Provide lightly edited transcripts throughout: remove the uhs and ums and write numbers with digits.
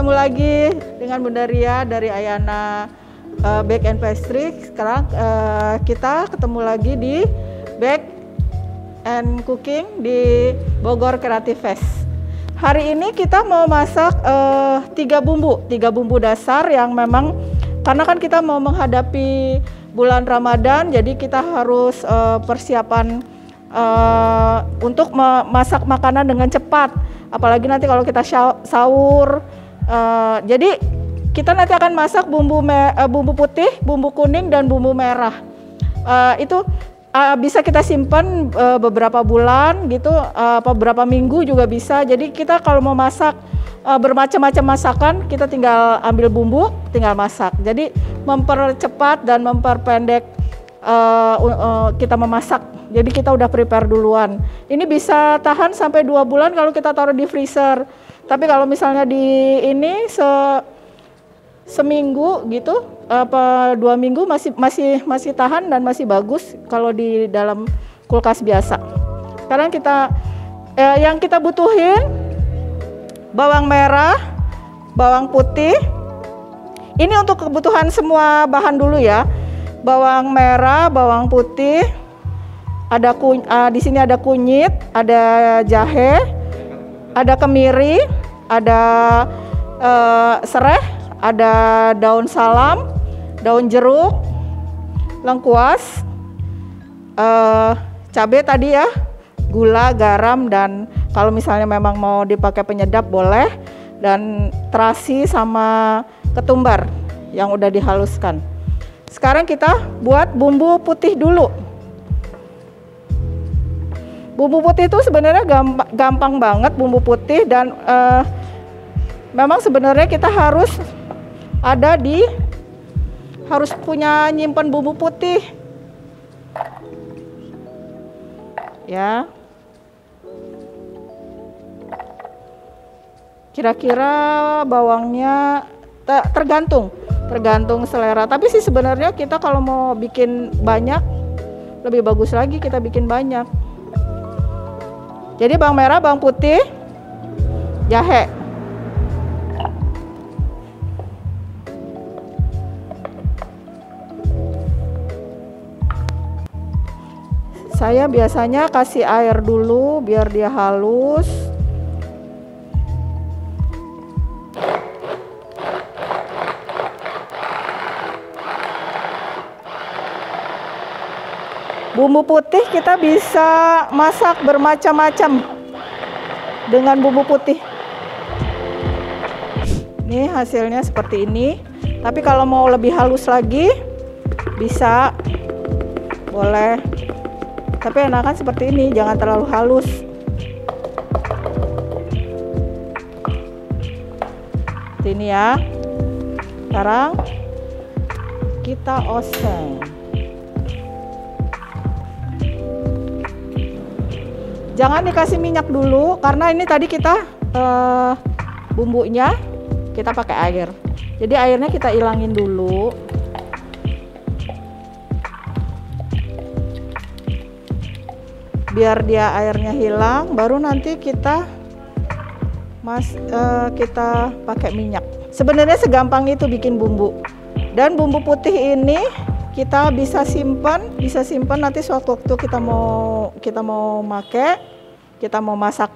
ketemu lagi dengan Bunda Ria dari Ayana Bake and Pastry. Sekarang kita ketemu lagi di Bake and Cooking di Bogor Creative Fest. Hari ini kita mau masak 3 bumbu dasar yang memang karena kan kita mau menghadapi bulan Ramadan, jadi kita harus persiapan untuk memasak makanan dengan cepat. Apalagi nanti kalau kita sahur, jadi kita nanti akan masak bumbu putih, bumbu kuning, dan bumbu merah. Itu bisa kita simpan beberapa bulan gitu, beberapa minggu juga bisa. Jadi kita kalau mau masak bermacam-macam masakan, kita tinggal ambil bumbu, tinggal masak. Jadi mempercepat dan memperpendek kita memasak. Jadi kita udah prepare duluan. Ini bisa tahan sampai 2 bulan kalau kita taruh di freezer. Tapi kalau misalnya di ini seminggu gitu, 2 minggu masih tahan dan masih bagus kalau di dalam kulkas biasa. Sekarang kita yang kita butuhin bawang merah, bawang putih. Ini untuk kebutuhan semua bahan dulu ya. Bawang merah, bawang putih. Di sini ada kunyit, ada jahe, ada kemiri, ada serai, ada daun salam, daun jeruk, lengkuas, cabai tadi ya, gula, garam, dan kalau misalnya memang mau dipakai penyedap boleh, dan terasi sama ketumbar yang udah dihaluskan. Sekarang kita buat bumbu putih dulu. Bumbu putih itu sebenarnya gampang banget bumbu putih, dan memang sebenarnya kita harus punya nyimpen bumbu putih ya. Kira-kira bawangnya tergantung selera, tapi sih sebenarnya kita kalau mau bikin banyak lebih bagus lagi kita bikin banyak. Jadi bawang merah, bawang putih, jahe. Saya biasanya kasih air dulu biar dia halus. Bumbu putih kita bisa masak bermacam-macam dengan bumbu putih. Ini hasilnya seperti ini. Tapi kalau mau lebih halus lagi bisa, boleh. Tapi enakan seperti ini, jangan terlalu halus. Seperti ini ya. Sekarang kita oseng. Jangan dikasih minyak dulu karena ini tadi kita bumbunya kita pakai air. Jadi airnya kita ilangin dulu. Biar dia airnya hilang, baru nanti kita pakai minyak. Sebenarnya segampang itu bikin bumbu. Dan bumbu putih ini kita bisa simpan nanti suatu waktu kita mau masak.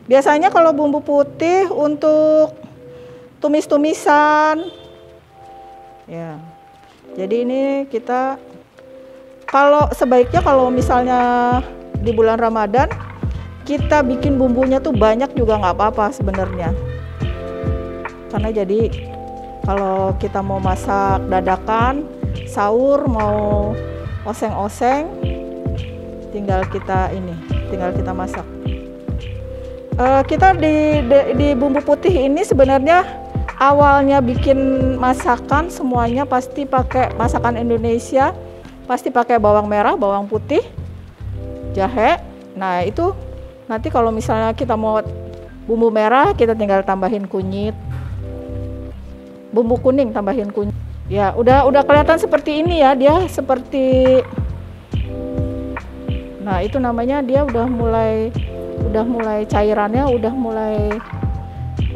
Biasanya kalau bumbu putih untuk tumis-tumisan ya. Jadi ini kita sebaiknya kalau misalnya di bulan Ramadan kita bikin bumbunya tuh banyak juga nggak apa-apa sebenarnya. Karena jadi kalau kita mau masak dadakan, sahur mau oseng-oseng, tinggal kita masak. Kita di bumbu putih ini sebenarnya awalnya bikin masakan semuanya pasti pakai masakan Indonesia, pasti pakai bawang merah, bawang putih, jahe. Nah itu nanti kalau misalnya kita mau bumbu merah kita tinggal tambahin kunyit, bumbu kuning tambahin kunyit. Ya, udah kelihatan seperti ini ya, dia seperti, nah itu namanya dia udah mulai cairannya udah mulai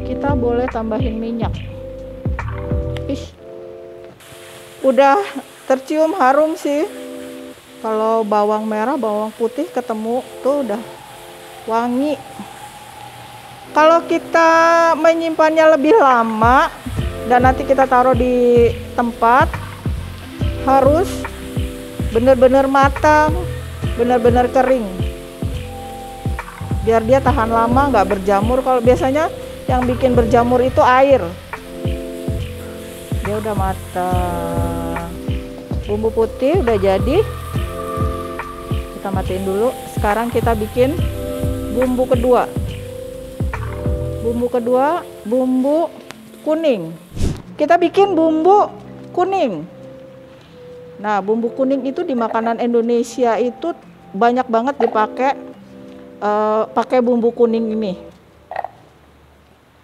kita boleh tambahin minyak. Ih, udah tercium harum sih. Kalau bawang merah, bawang putih ketemu tuh udah wangi. Kalau kita menyimpannya lebih lama dan nanti kita taruh di tempat, harus benar-benar matang, benar-benar kering, biar dia tahan lama, nggak berjamur. Kalau biasanya yang bikin berjamur itu air. Dia udah matang. Bumbu putih udah jadi, kita matiin dulu. Sekarang kita bikin bumbu kedua. Bumbu kedua, bumbu kuning. Kita bikin bumbu kuning. Nah, bumbu kuning itu di makanan Indonesia itu banyak banget dipakai, pakai bumbu kuning ini.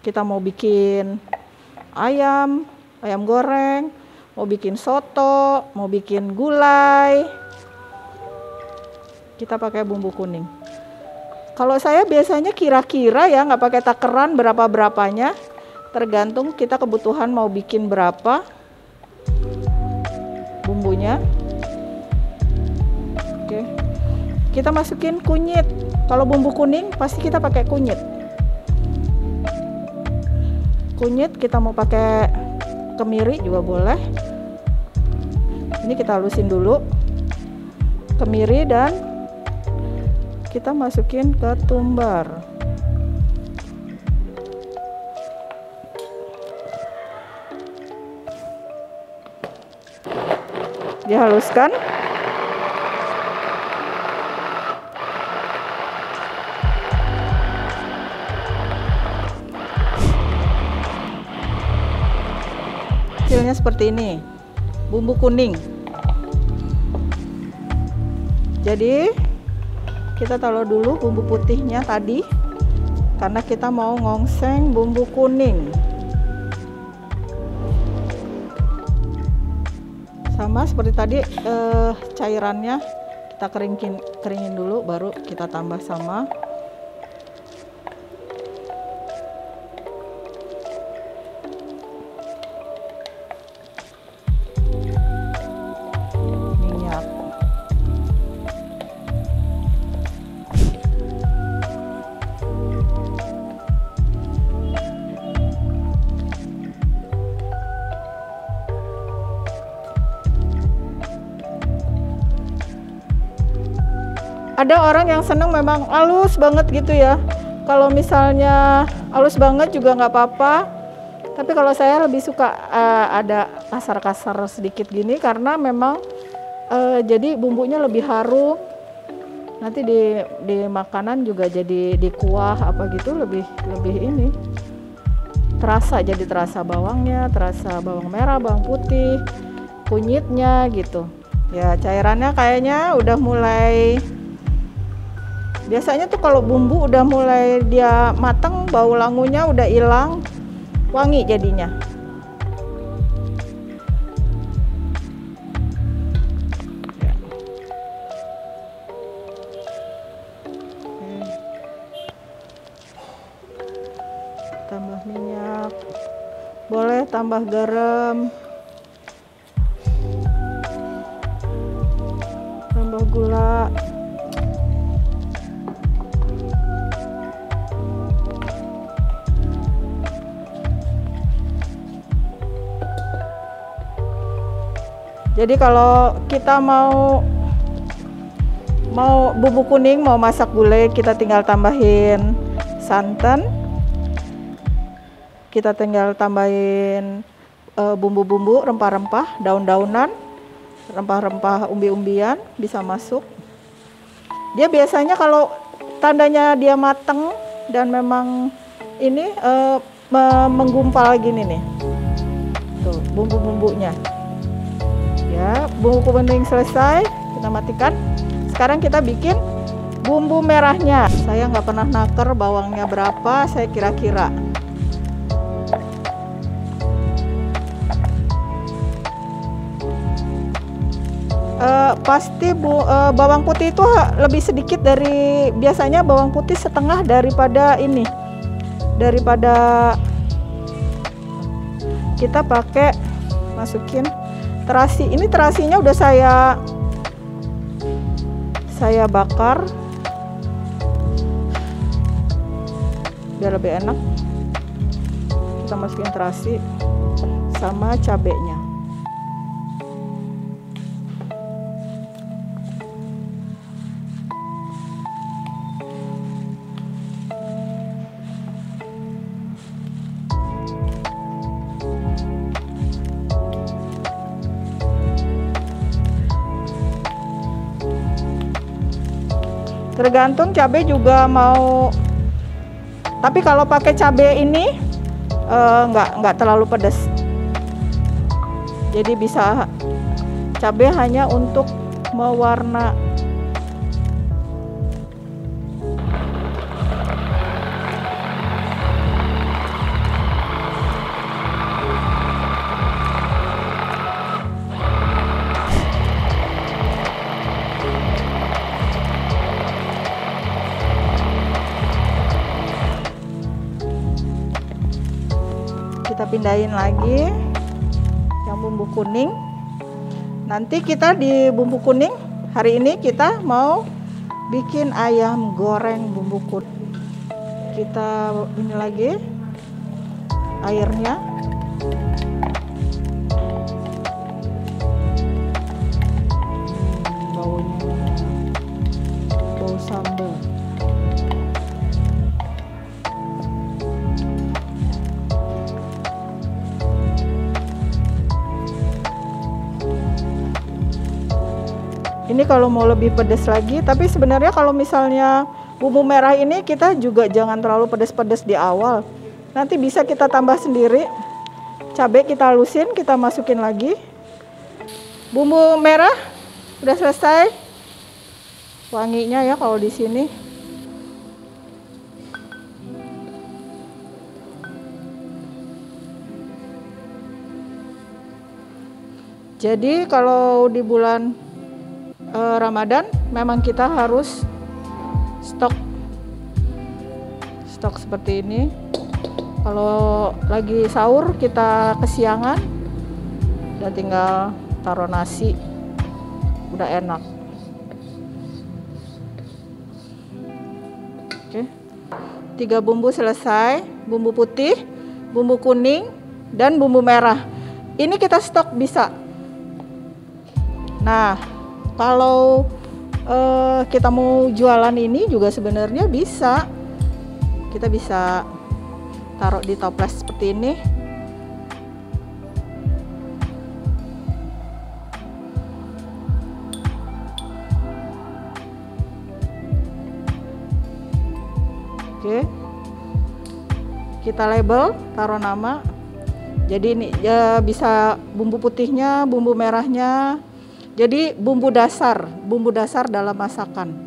Kita mau bikin ayam goreng, mau bikin soto, mau bikin gulai, kita pakai bumbu kuning. Kalau saya biasanya kira-kira ya, nggak pakai takeran berapa-berapanya, tergantung kita kebutuhan mau bikin berapa bumbunya. Oke, kita masukin kunyit. Kalau bumbu kuning pasti kita pakai kunyit. Kunyit kita mau pakai kemiri juga boleh. Ini kita halusin dulu kemiri dan kita masukin ketumbar. Dihaluskan. Hasilnya seperti ini, bumbu kuning. Jadi kita taruh dulu bumbu putihnya tadi, karena kita mau ngongseng bumbu kuning. Sama seperti tadi, cairannya kita keringin dulu, baru kita tambah sama minyak. Ada orang yang seneng memang halus banget gitu ya. Kalau misalnya halus banget juga nggak apa-apa. Tapi kalau saya lebih suka ada kasar-kasar sedikit gini, karena memang jadi bumbunya lebih harum. Nanti di makanan juga jadi di kuah apa gitu lebih ini terasa, jadi terasa bawangnya, terasa bawang merah, bawang putih, kunyitnya gitu. Ya, cairannya kayaknya udah mulai. Biasanya tuh kalau bumbu udah mulai dia mateng, bau langunya udah hilang, wangi jadinya. Tambah minyak, boleh tambah garam, tambah gula. Jadi kalau kita mau bumbu kuning, mau masak gulai, kita tinggal tambahin santan, kita tinggal tambahin bumbu-bumbu, rempah-rempah, daun-daunan, rempah-rempah umbi-umbian bisa masuk. Dia biasanya kalau tandanya dia mateng dan memang ini menggumpal gini nih, tuh bumbu-bumbunya. Ya, bumbu kuning selesai, kita matikan. Sekarang kita bikin bumbu merahnya. Saya nggak pernah naker bawangnya berapa, saya kira-kira. Pasti bawang putih itu lebih sedikit dari biasanya. Bawang putih setengah daripada kita pakai masukin terasi. Ini terasinya udah saya bakar biar lebih enak. Kita masukin terasi sama cabenya. Tergantung cabai juga mau, tapi kalau pakai cabai ini nggak terlalu pedas, jadi bisa cabai hanya untuk mewarna. Kita pindahin lagi yang bumbu kuning. Nanti kita di bumbu kuning, hari ini kita mau bikin ayam goreng bumbu kuning. Kita ini lagi airnya. Baunya bau sambal. Ini kalau mau lebih pedas lagi, tapi sebenarnya kalau misalnya bumbu merah ini kita juga jangan terlalu pedas-pedas di awal. Nanti bisa kita tambah sendiri. Cabai kita halusin, kita masukin lagi. Bumbu merah udah selesai. Wanginya ya kalau di sini. Jadi kalau di bulan Ramadan memang kita harus stok seperti ini. Kalau lagi sahur kita kesiangan, udah tinggal taruh nasi, udah enak. Oke, 3 bumbu selesai, bumbu putih, bumbu kuning, dan bumbu merah. Ini kita stok bisa. Nah, kalau kita mau jualan ini juga sebenarnya bisa. Kita bisa taruh di toples seperti ini. Oke. Kita label, taruh nama. Jadi ini ya bisa bumbu putihnya, bumbu merahnya. Jadi bumbu dasar dalam masakan.